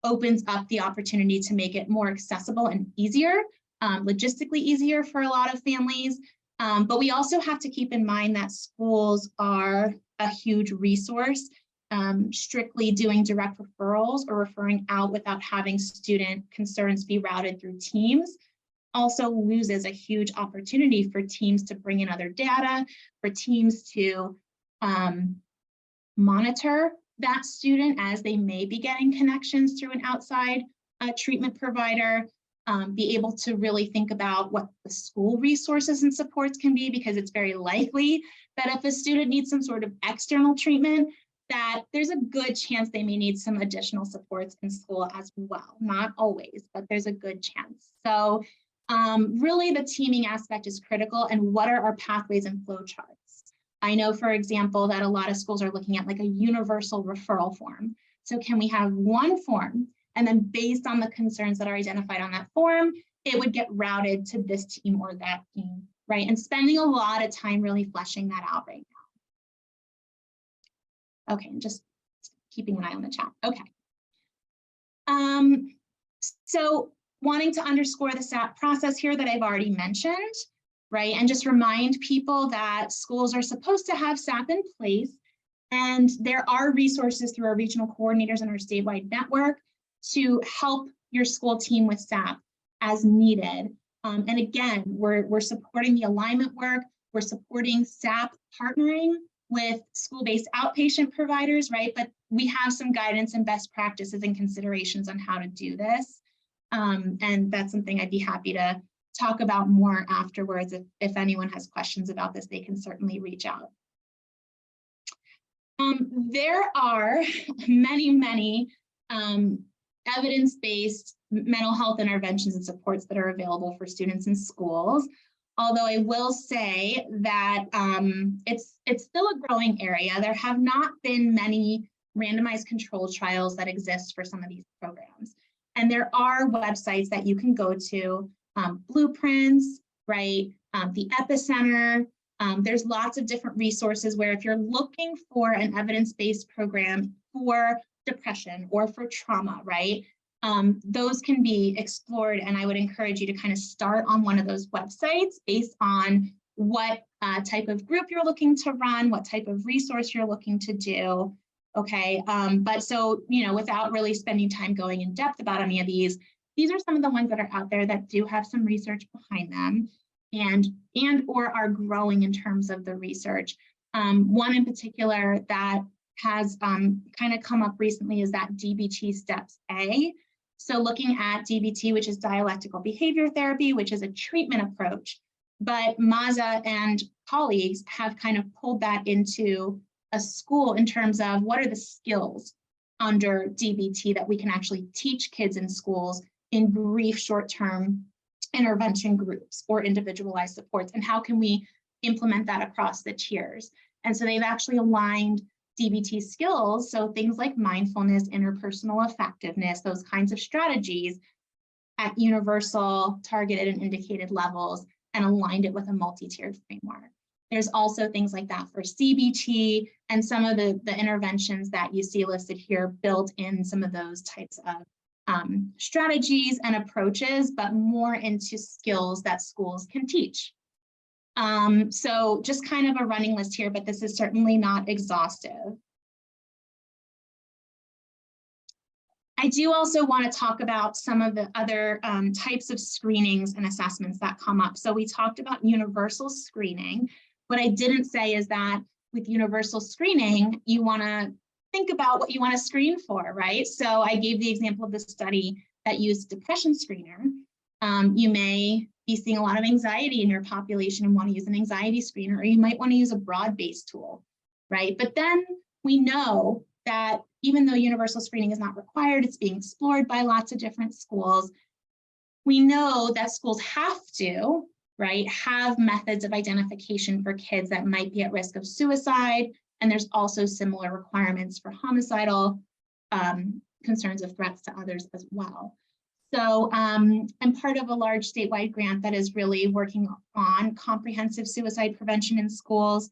opens up the opportunity to make it more accessible and easier, logistically easier for a lot of families. But we also have to keep in mind that schools are a huge resource. Strictly doing direct referrals or referring out without having student concerns be routed through teams also loses a huge opportunity for teams to bring in other data, for teams to monitor that student as they may be getting connections through an outside treatment provider, be able to really think about what the school resources and supports can be, because it's very likely that if a student needs some sort of external treatment, that there's a good chance they may need some additional supports in school as well. Not always, but there's a good chance. So really the teaming aspect is critical, and what are our pathways and flow charts? I know, for example, that a lot of schools are looking at like a universal referral form. So can we have one form, and then based on the concerns that are identified on that form, it would get routed to this team or that team, right? And spending a lot of time really fleshing that out right now. Okay, I'm just keeping an eye on the chat. Okay. So wanting to underscore the SAP process here that I've already mentioned, right? And just remind people that schools are supposed to have SAP in place, and there are resources through our regional coordinators and our statewide network to help your school team with SAP as needed. And again, we're supporting the alignment work, we're supporting SAP partnering with school-based outpatient providers, right? But we have some guidance and best practices and considerations on how to do this. And that's something I'd be happy to talk about more afterwards. If anyone has questions about this, they can certainly reach out. There are many evidence-based mental health interventions and supports that are available for students in schools. Although I will say that it's still a growing area. There have not been many randomized controlled trials that exist for some of these programs. And there are websites that you can go to, blueprints, right? The Epicenter. There's lots of different resources where if you're looking for an evidence-based program for depression or for trauma, right? Those can be explored, and I would encourage you to kind of start on one of those websites based on what type of group you're looking to run, what type of resource you're looking to do. Okay, but so, you know, without really spending time going in depth about any of these are some of the ones that are out there that do have some research behind them and or are growing in terms of the research. One in particular that has kind of come up recently is that DBT steps A. So looking at DBT, which is dialectical behavior therapy, which is a treatment approach, but Maza and colleagues have kind of pulled that into a school in terms of what are the skills under DBT that we can actually teach kids in schools in brief short-term intervention groups or individualized supports, and how can we implement that across the tiers. And so they've actually aligned DBT skills, so things like mindfulness, interpersonal effectiveness, those kinds of strategies at universal, targeted, and indicated levels, and aligned it with a multi-tiered framework. There's also things like that for CBT, and some of the interventions that you see listed here built in some of those types of strategies and approaches, but more into skills that schools can teach. So just kind of a running list here, but this is certainly not exhaustive. I do also want to talk about some of the other types of screenings and assessments that come up. So we talked about universal screening. What I didn't say is that with universal screening, you want to think about what you want to screen for, right? So I gave the example of the study that used depression screener. You may be seeing a lot of anxiety in your population and want to use an anxiety screener, or you might want to use a broad-based tool, right? But then we know that even though universal screening is not required, it's being explored by lots of different schools. We know that schools have to, right, have methods of identification for kids that might be at risk of suicide. And there's also similar requirements for homicidal concerns of threats to others as well. So I'm part of a large statewide grant that is really working on comprehensive suicide prevention in schools.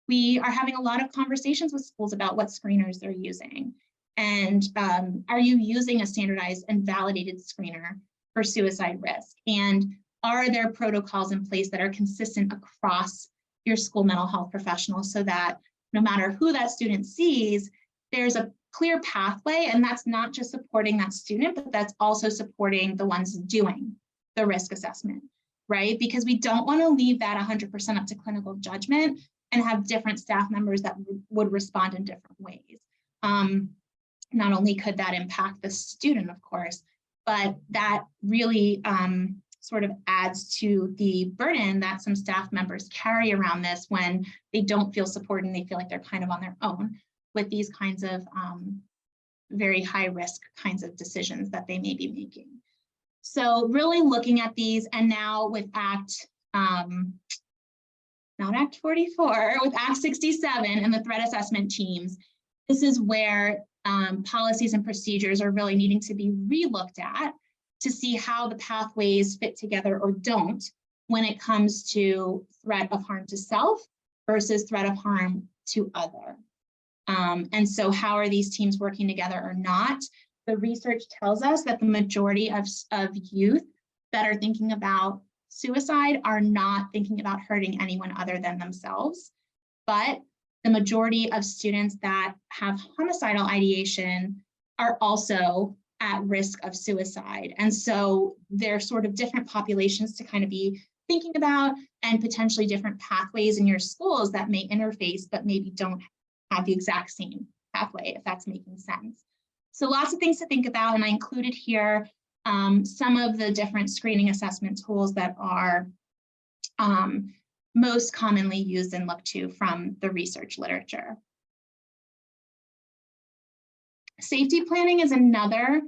We are having a lot of conversations with schools about what screeners they're using. And are you using a standardized and validated screener for suicide risk? And are there protocols in place that are consistent across your school mental health professionals so that no matter who that student sees, there's a clear pathway, and that's not just supporting that student, but that's also supporting the ones doing the risk assessment, right? Because we don't want to leave that 100% up to clinical judgment and have different staff members that would respond in different ways. Not only could that impact the student, of course, but that really sort of adds to the burden that some staff members carry around this when they don't feel supported and they feel like they're kind of on their own with these kinds of very high risk kinds of decisions that they may be making. So really looking at these, and now with Act, not Act 44, with Act 67 and the threat assessment teams, this is where policies and procedures are really needing to be relooked at to see how the pathways fit together or don't when it comes to threat of harm to self versus threat of harm to other. And so how are these teams working together or not? The research tells us that the majority of youth that are thinking about suicide are not thinking about hurting anyone other than themselves. But the majority of students that have homicidal ideation are also at risk of suicide. And so they're sort of different populations to kind of be thinking about, and potentially different pathways in your schools that may interface, but maybe don't have the exact same pathway, if that's making sense. So lots of things to think about, and I included here some of the different screening assessment tools that are most commonly used and looked to from the research literature. Safety planning is another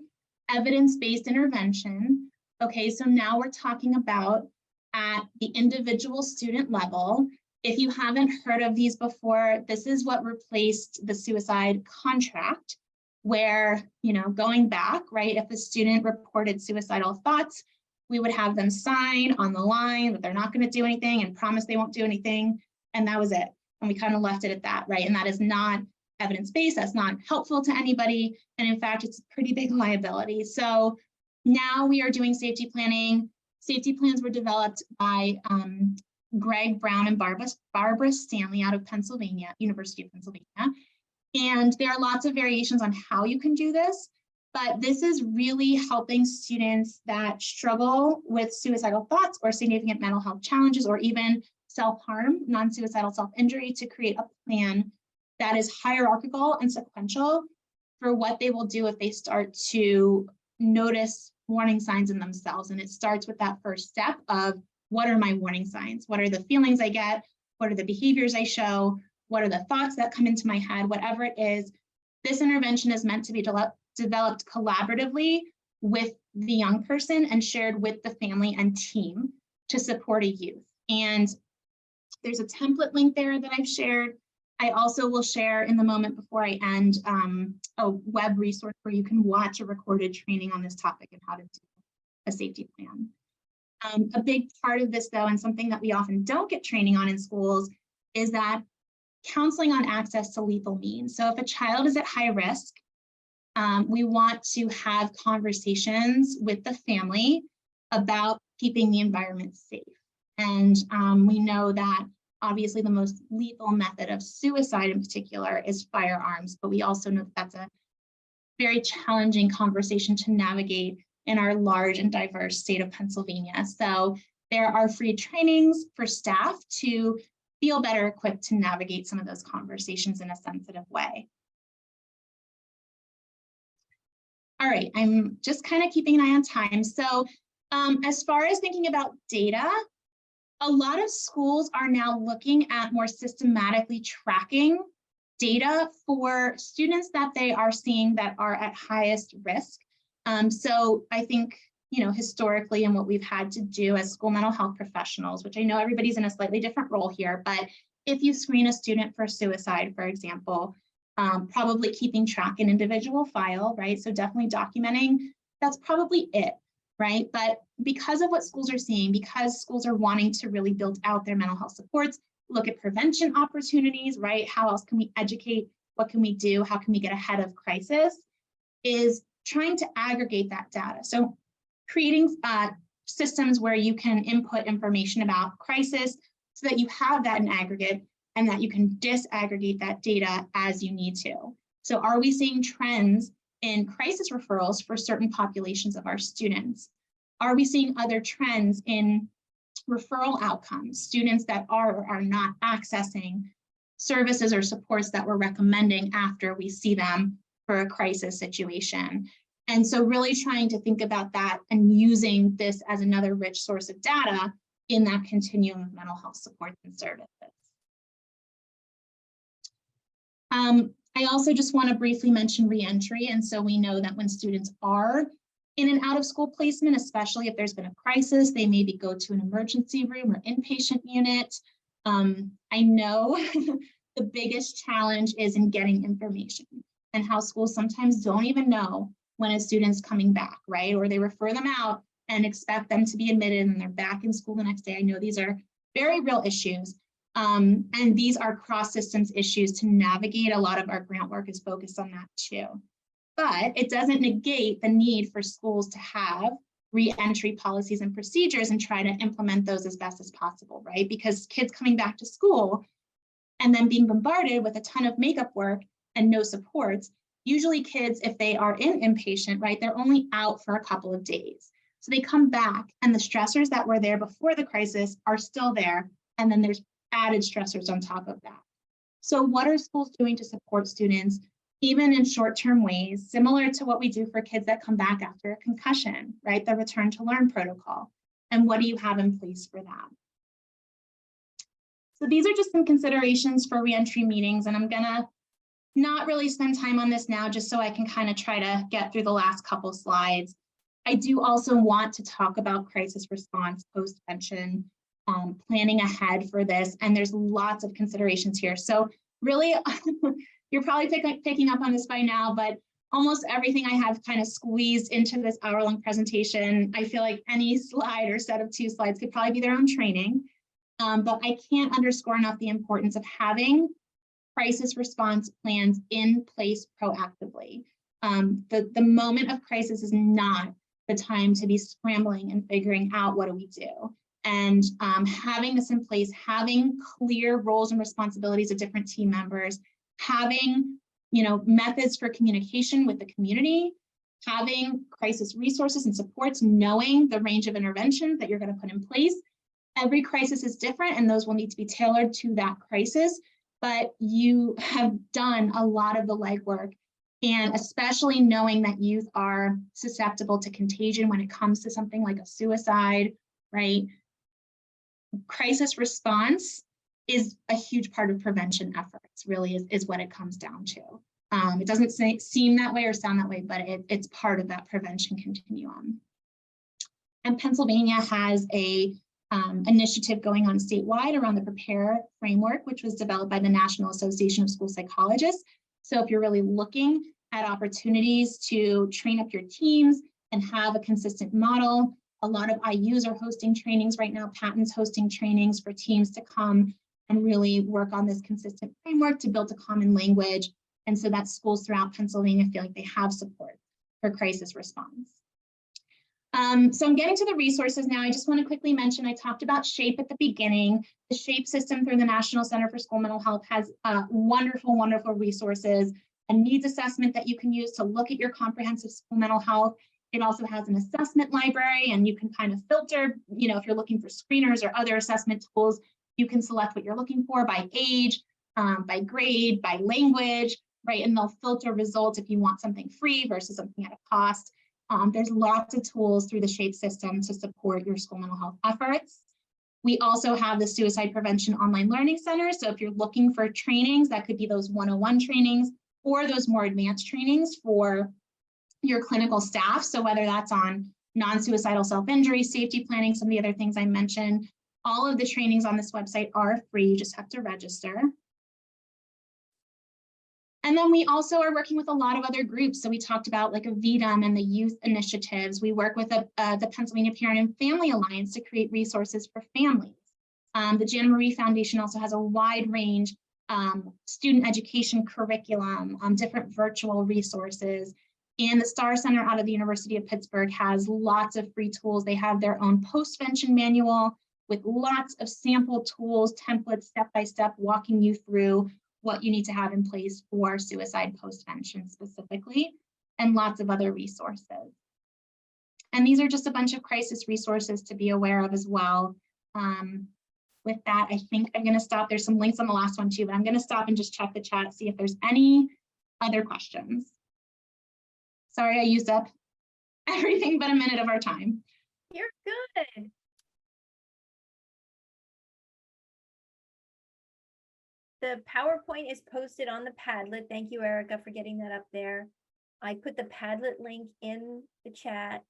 evidence-based intervention. Okay, so now we're talking about at the individual student level. If you haven't heard of these before, this is what replaced the suicide contract, where, you know, going back, right, if a student reported suicidal thoughts, we would have them sign on the line that they're not going to do anything and promise they won't do anything. And that was it. And we kind of left it at that, right? And that is not evidence-based. That's not helpful to anybody. And in fact, it's a pretty big liability. So now we are doing safety planning. Safety plans were developed by Greg Brown and Barbara Stanley out of Pennsylvania, University of Pennsylvania. And there are lots of variations on how you can do this, but this is really helping students that struggle with suicidal thoughts or significant mental health challenges, or even self-harm, non-suicidal self-injury, to create a plan that is hierarchical and sequential for what they will do if they start to notice warning signs in themselves. And it starts with that first step of, what are my warning signs? What are the feelings I get? What are the behaviors I show? What are the thoughts that come into my head? Whatever it is, this intervention is meant to be developed collaboratively with the young person and shared with the family and team to support a youth. And there's a template link there that I've shared. I also will share in the moment before I end a web resource where you can watch a recorded training on this topic and how to do a safety plan. A big part of this, though, and something that we often don't get training on in schools, is that counseling on access to lethal means. So if a child is at high risk, we want to have conversations with the family about keeping the environment safe. And we know that obviously the most lethal method of suicide in particular is firearms, but we also know that that's a very challenging conversation to navigate in our large and diverse state of Pennsylvania. So there are free trainings for staff to feel better equipped to navigate some of those conversations in a sensitive way. All right, I'm just kind of keeping an eye on time. So as far as thinking about data, a lot of schools are now looking at more systematically tracking data for students that they are seeing that are at highest risk. So I think, historically, and what we've had to do as school mental health professionals, which I know everybody's in a slightly different role here, but if you screen a student for suicide, for example, probably keeping track an individual file, right? So definitely documenting, that's probably it, right? But because of what schools are seeing, because schools are wanting to really build out their mental health supports, look at prevention opportunities, right? How else can we educate? What can we do? How can we get ahead of crisis? Is trying to aggregate that data. So creating systems where you can input information about crisis so that you have that in aggregate and that you can disaggregate that data as you need to. So are we seeing trends in crisis referrals for certain populations of our students? Are we seeing other trends in referral outcomes, students that are or are not accessing services or supports that we're recommending after we see them for a crisis situation? And so really trying to think about that and using this as another rich source of data in that continuum of mental health supports and services. I also just want to briefly mention reentry. And so we know that when students are in an out of school placement, especially if there's been a crisis, they maybe go to an emergency room or inpatient unit. I know the biggest challenge is in getting information and how schools sometimes don't even know when a student's coming back, right? Or they refer them out and expect them to be admitted and they're back in school the next day. I know these are very real issues. And these are cross-systems issues to navigate. A lot of our grant work is focused on that too. But it doesn't negate the need for schools to have re-entry policies and procedures and try to implement those as best as possible, right? Because kids coming back to school and then being bombarded with a ton of makeup work and no supports, usually kids, if they are in inpatient, right, they're only out for a couple of days. So they come back and the stressors that were there before the crisis are still there. And then there's added stressors on top of that. So what are schools doing to support students, even in short-term ways, similar to what we do for kids that come back after a concussion, right? The return to learn protocol. And what do you have in place for that? So these are just some considerations for reentry meetings, and I'm gonna not really spend time on this now, just so I can kind of try to get through the last couple slides. I do also want to talk about crisis response post-pension, planning ahead for this, and there's lots of considerations here. So really, you're probably picking up on this by now, but almost everything I have kind of squeezed into this hour-long presentation. I feel like any slide or set of 2 slides could probably be their own training, but I can't underscore enough the importance of having crisis response plans in place proactively. The moment of crisis is not the time to be scrambling and figuring out what do we do. And having this in place, having clear roles and responsibilities of different team members, having methods for communication with the community, having crisis resources and supports, knowing the range of interventions that you're going to put in place. Every crisis is different, and those will need to be tailored to that crisis. but you have done a lot of the legwork. And especially knowing that youth are susceptible to contagion when it comes to something like a suicide, right? Crisis response is a huge part of prevention efforts, really is what it comes down to. It doesn't seem that way or sound that way, but it's part of that prevention continuum. And Pennsylvania has a initiative going on statewide around the PREPARE framework, which was developed by the National Association of School Psychologists. So if you're really looking at opportunities to train up your teams and have a consistent model, a lot of IUs are hosting trainings right now, Patton's hosting trainings for teams to come and really work on this consistent framework to build a common language. And so that schools throughout Pennsylvania feel like they have support for crisis response. So I'm getting to the resources now. I just want to quickly mention, I talked about SHAPE at the beginning. The SHAPE system through the National Center for School Mental Health has wonderful, wonderful resources, a needs assessment that you can use to look at your comprehensive school mental health. It also has an assessment library, and you can kind of filter, you know, if you're looking for screeners or other assessment tools, you can select what you're looking for by age, by grade, by language, right? And they'll filter results if you want something free versus something at a cost. There's lots of tools through the SHAPE system to support your school mental health efforts. We also have the Suicide Prevention Online Learning Center. So if you're looking for trainings, that could be those 101 trainings or those more advanced trainings for your clinical staff. So whether that's on non-suicidal self-injury, safety planning, some of the other things I mentioned, all of the trainings on this website are free. You just have to register. And then we also are working with a lot of other groups. So we talked about like a VDUM and the youth initiatives. We work with the Pennsylvania Parent and Family Alliance to create resources for families. The Jana Marie Foundation also has a wide range student education curriculum, different virtual resources. And the STAR Center out of the University of Pittsburgh has lots of free tools. They have their own postvention manual with lots of sample tools, templates, step-by-step, walking you through what you need to have in place for suicide postvention specifically, and lots of other resources. And these are just a bunch of crisis resources to be aware of as well. With that, I think I'm going to stop. There's some links on the last one too, but I'm going to stop and just check the chat, see if there's any other questions. Sorry, I used up everything but a minute of our time. You're good. The PowerPoint is posted on the Padlet. Thank you, Erica, for getting that up there. I put the Padlet link in the chat.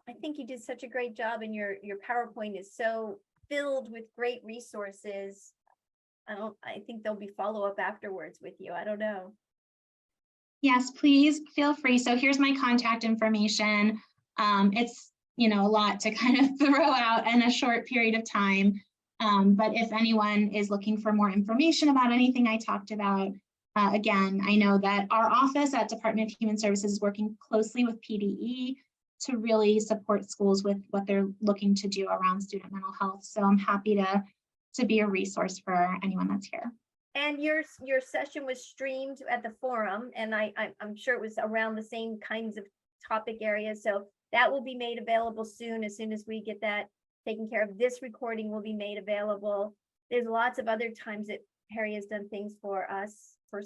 I think you did such a great job, and your PowerPoint is so filled with great resources. I think there'll be follow-up afterwards with you. I don't know. Yes, please feel free. So here's my contact information. It's, you know, a lot to kind of throw out in a short period of time. But if anyone is looking for more information about anything I talked about, again, I know that our office at Department of Human Services is working closely with PDE to really support schools with what they're looking to do around student mental health. So I'm happy to be a resource for anyone that's here. And your session was streamed at the forum, and I'm sure it was around the same kinds of topic areas. So that will be made available soon as we get that taken care of. This recording will be made available. There's lots of other times that Perri has done things for us, for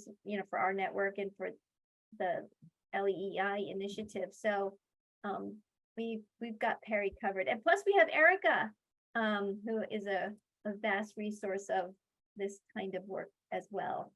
our network and for the LEEI initiative. So we've got Perri covered, and plus we have Erica, who is a vast resource of this kind of work as well.